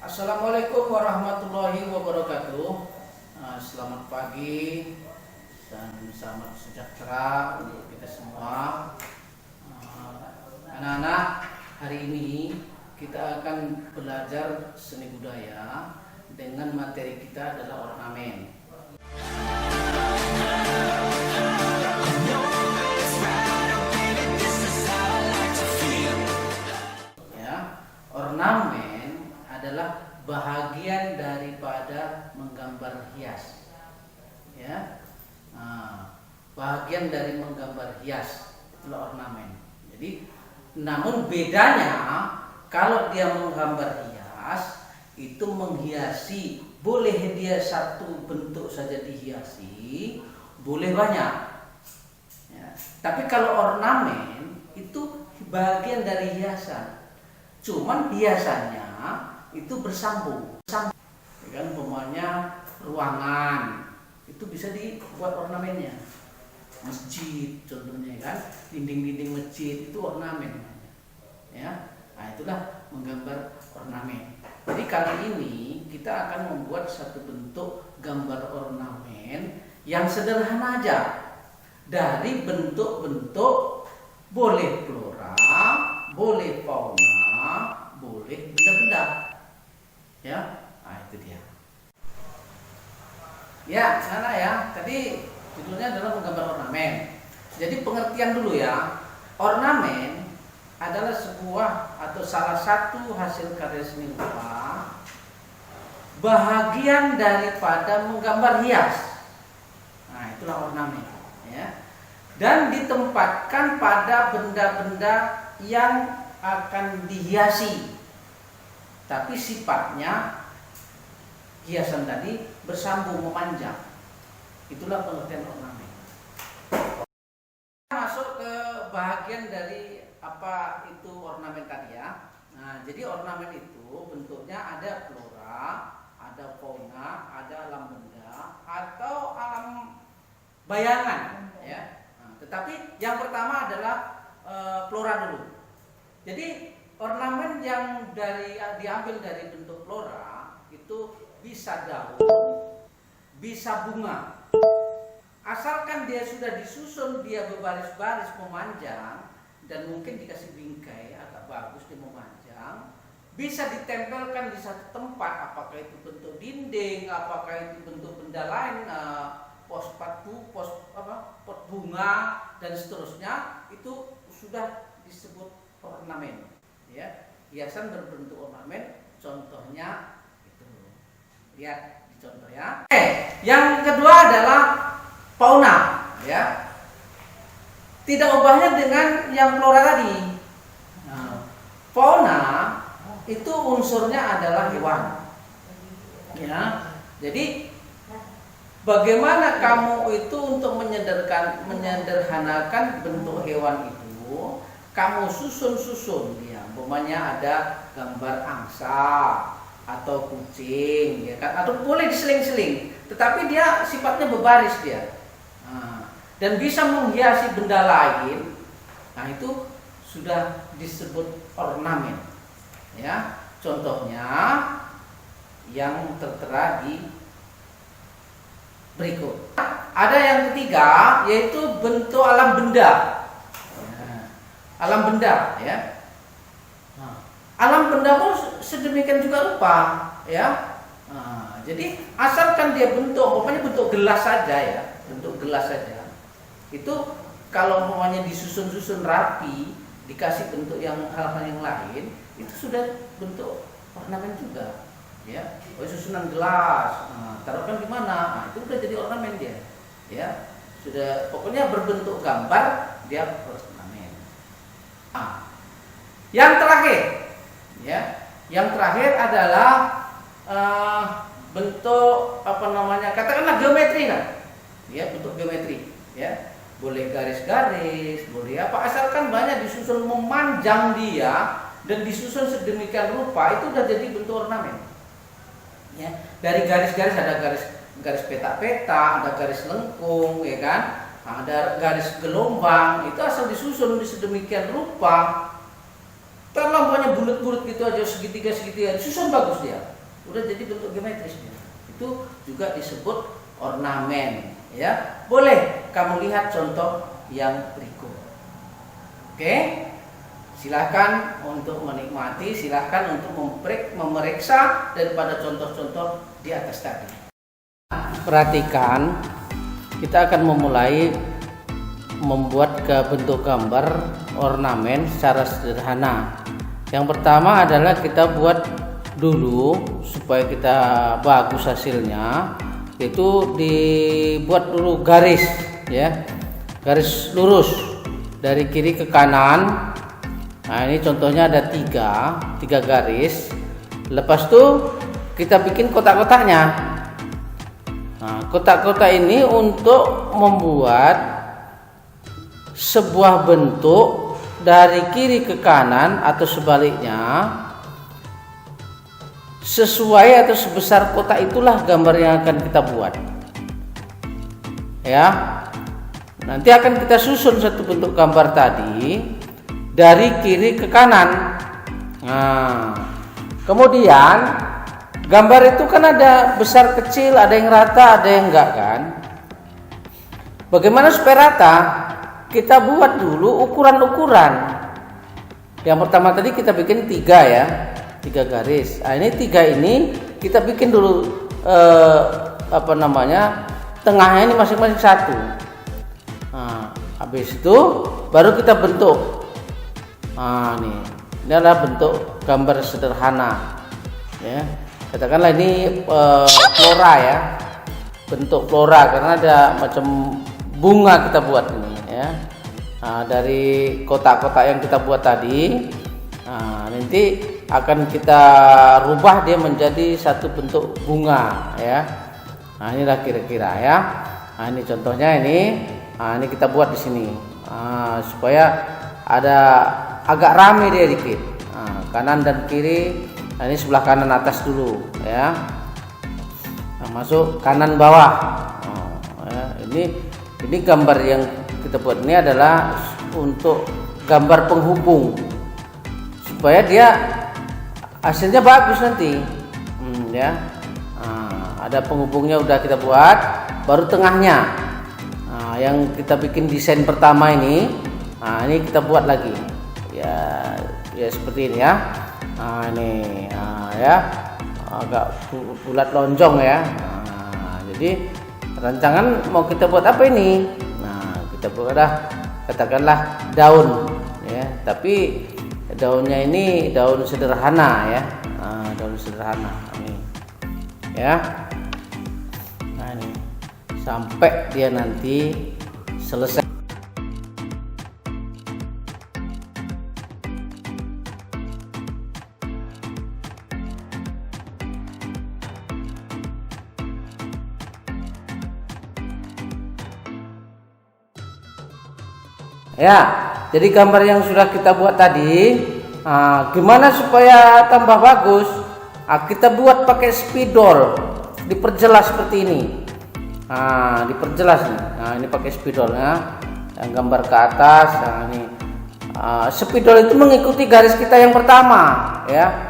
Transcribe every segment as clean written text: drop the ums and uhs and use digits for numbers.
Assalamualaikum warahmatullahi wabarakatuh. Selamat pagi dan selamat sejahtera untuk kita semua. Anak-anak, hari ini kita akan belajar seni budaya dengan materi kita adalah ornamen. Ornamen adalah bahagian daripada menggambar hias, ya. Bahagian dari menggambar hias itulah ornamen. Jadi, namun bedanya kalau dia menggambar hias itu menghiasi, boleh dia satu bentuk saja dihiasi, boleh banyak. Ya. Tapi kalau ornamen itu bagian dari hiasan. Cuman biasanya itu bersambung. Ya kan, umpamanya ruangan itu bisa dibuat ornamennya. Masjid contohnya kan, dinding-dinding masjid itu ornamen. Ya, nah itulah menggambar ornamen. Jadi kali ini kita akan membuat satu bentuk gambar ornamen yang sederhana aja dari bentuk-bentuk, boleh flora, boleh fauna, boleh benda-benda. Ya, nah itu dia. Ya, sana ya. Tadi judulnya adalah menggambar ornamen. Jadi pengertian dulu ya. Ornamen adalah sebuah atau salah satu hasil karya seni rupa, bahagian daripada menggambar hias. Nah, itulah ornamen, ya. Dan ditempatkan pada benda-benda yang akan dihiasi, tapi sifatnya hiasan tadi bersambung memanjang. Itulah pengertian ornamen. Masuk ke bahagian dari apa itu ornamen tadi ya. Nah, jadi ornamen itu bentuknya ada flora, ada fauna, ada alam benda atau alam bayangan, ya. Nah, tetapi yang pertama adalah flora dulu. Jadi ornamen yang diambil dari bentuk flora itu bisa daun, bisa bunga. Asalkan dia sudah disusun, dia berbaris-baris memanjang dan mungkin dikasih bingkai agak bagus dia memanjang, bisa ditempelkan di satu tempat, apakah itu bentuk dinding, apakah itu bentuk benda lain, pot bunga dan seterusnya, itu sudah disebut ornamen, ya. Hiasan berbentuk ornamen, contohnya itu. Lihat di contoh ya. Yang kedua adalah fauna, ya. Tidak ubahnya dengan yang flora tadi. Nah, fauna itu unsurnya adalah hewan, ya. Jadi bagaimana kamu itu untuk menyederhanakan bentuk hewan itu, kamu susun ya. Umpamanya ada gambar angsa atau kucing, ya kan? Atau boleh diseling-seling, tetapi dia sifatnya berbaris dia. Nah, dan bisa menghiasi benda lain. Nah, itu sudah disebut ornamen. Ya, contohnya yang tertera di berikut. Ada yang ketiga, yaitu bentuk alam benda. Alam benda, ya. Nah, alam benda pun sedemikian juga rupa, ya. Nah, jadi asalkan dia pokoknya bentuk gelas saja, ya, bentuk gelas saja. Itu kalau umpamanya disusun-susun rapi, dikasih bentuk yang hal-hal yang lain, itu sudah bentuk ornamen juga, ya. Oh, susunan gelas, nah, taruhkan di mana? Nah, itu udah jadi ornamen dia, ya. Sudah pokoknya berbentuk gambar dia ornamen. Nah, yang terakhir, ya, yang terakhir adalah bentuk katakanlah geometri kan, ya, bentuk geometri, ya, boleh garis-garis, boleh apa, asalkan banyak disusun memanjang dia dan disusun sedemikian rupa, itu udah jadi bentuk ornamen, ya. Dari garis-garis ada garis peta-peta, ada garis lengkung, ya kan. Ada garis gelombang, itu asal disusun di sedemikian rupa, Taruhlah umpamanya bulat-bulat gitu aja, segitiga, susun bagus dia. Udah jadi bentuk geometris dia. Itu juga disebut ornamen, ya. Boleh kamu lihat contoh yang berikut. Oke? Silahkan untuk menikmati, silahkan untuk memeriksa daripada contoh-contoh di atas tadi. Perhatikan, kita akan memulai membuat bentuk gambar ornamen secara sederhana. Yang pertama adalah kita buat dulu supaya kita bagus hasilnya, itu dibuat dulu garis, ya, garis lurus dari kiri ke kanan. Nah, ini contohnya ada tiga garis. Lepas itu kita bikin kotak-kotaknya. Nah, kotak-kotak ini untuk membuat sebuah bentuk dari kiri ke kanan atau sebaliknya, sesuai atau sebesar kotak itulah gambar yang akan kita buat, ya. Nanti akan kita susun satu bentuk gambar tadi dari kiri ke kanan. Nah, kemudian gambar itu kan ada besar kecil, ada yang rata, ada yang enggak kan. Bagaimana supaya rata? Kita buat dulu ukuran-ukuran. Yang pertama tadi kita bikin 3 ya, 3 garis. Nah, ini 3 ini kita bikin dulu tengahnya ini masing-masing 1. Nah, habis itu baru kita bentuk. Nah, ini adalah bentuk gambar sederhana. Ya, katakanlah ini flora ya, bentuk flora karena ada macam bunga kita buat ini. Ya. Nah, dari kotak-kotak yang kita buat tadi, nah, nanti akan kita rubah dia menjadi satu bentuk bunga, ya. Nah, inilah kira-kira ya. Nah, ini contohnya ini. Nah, ini kita buat di sini, supaya ada agak rame dia dikit. Nah, kanan dan kiri. Nah, ini sebelah kanan atas dulu, ya. Nah, masuk kanan bawah. Ya, ini gambar yang kita buat ini adalah untuk gambar penghubung supaya dia hasilnya bagus nanti, ya. Nah, ada penghubungnya udah kita buat, baru tengahnya. Nah, yang kita bikin desain pertama ini, nah ini kita buat lagi, ya seperti ini ya. Nah, ini, ya agak bulat lonjong ya. Nah, jadi rancangan mau kita buat apa ini? Kita buatlah katakanlah daun, ya, tapi daunnya ini daun sederhana ya. Nah, daun sederhana ini, ya. Nah, ini sampai dia nanti selesai. Ya, jadi gambar yang sudah kita buat tadi, gimana supaya tambah bagus? Kita buat pakai spidol, diperjelas seperti ini. Diperjelas nih. Nah, ini pakai spidolnya, yang gambar ke atas. Nah, ini spidol itu mengikuti garis kita yang pertama, ya.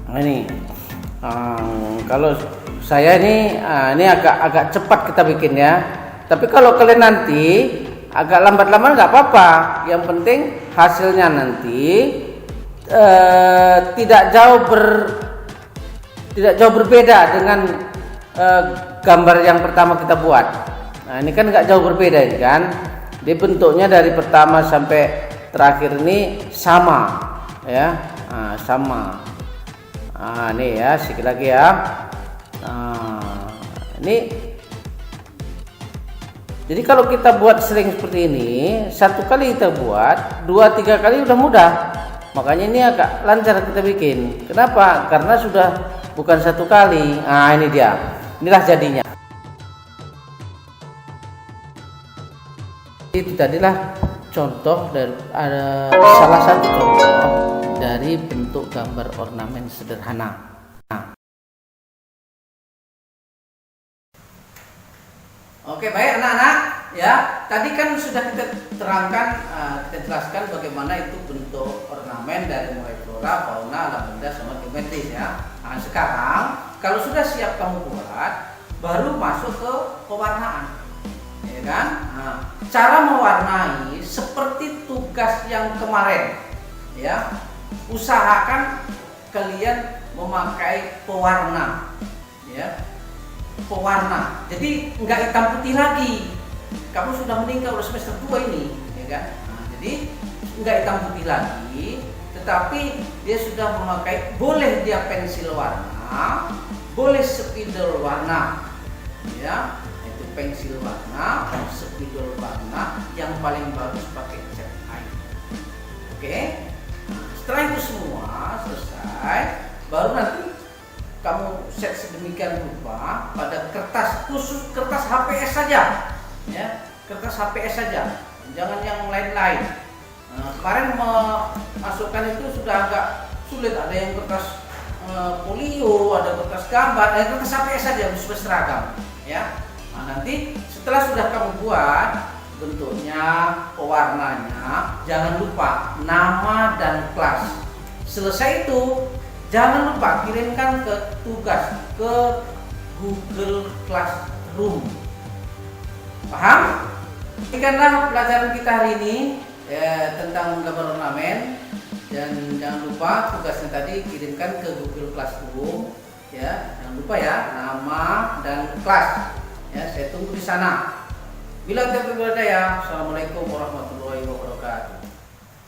Nah, ini kalau saya ini agak cepat kita bikin ya. Tapi kalau kalian nanti agak lambat-lambat nggak apa-apa. Yang penting hasilnya nanti tidak jauh berbeda dengan gambar yang pertama kita buat. Nah, ini kan nggak jauh berbeda ini kan. Dia bentuknya dari pertama sampai terakhir ini sama, ya. Nah, sama. Nah, ini ya, sedikit lagi ya. Nah, ini. Jadi kalau kita buat sering seperti ini, satu kali kita buat, 2-3 kali udah mudah. Makanya ini agak lancar kita bikin. Kenapa? Karena sudah bukan satu kali. Nah, ini dia. Inilah jadinya. Itu tadilah contoh dari salah satu contoh dari bentuk gambar ornamen sederhana. Oke, baik anak-anak, ya. tadi kan sudah kita terangkan, kita jelaskan bagaimana itu bentuk ornamen dari mulai flora, fauna, alam benda, sama geometris ya. Nah, sekarang kalau sudah siap kamu buat, baru masuk ke pewarnaan, ya kan? Nah, cara mewarnai seperti tugas yang kemarin, ya. Usahakan kalian memakai pewarna, ya. Pewarna. Jadi nggak hitam putih lagi. Kamu sudah meninggal udah semester 2 ini, ya kan? Nah, jadi nggak hitam putih lagi, tetapi dia sudah memakai, boleh dia pensil warna, boleh spidol warna, ya, itu pensil warna, spidol warna, yang paling bagus pakai cat air. Oke? Nah, setelah itu semua selesai, baru nanti kamu set sedemikian rupa pada kertas, khusus kertas HPS saja, ya, kertas HPS saja, jangan yang lain-lain. Nah, kemarin memasukkan itu sudah agak sulit, ada yang kertas folio, ada kertas gambar, ada kertas HPS saja sesuai seragam, ya. Nah, nanti setelah sudah kamu buat bentuknya, pewarnanya, jangan lupa nama dan kelas. Selesai itu, jangan lupa kirimkan ke tugas ke Google Classroom. Paham? Demikianlah pelajaran kita hari ini tentang menggambar ornamen, dan jangan lupa tugasnya tadi kirimkan ke Google Classroom, ya. Jangan lupa ya, nama dan kelas. Ya, saya tunggu di sana. Bila terima kasih. Assalamualaikum warahmatullahi wabarakatuh.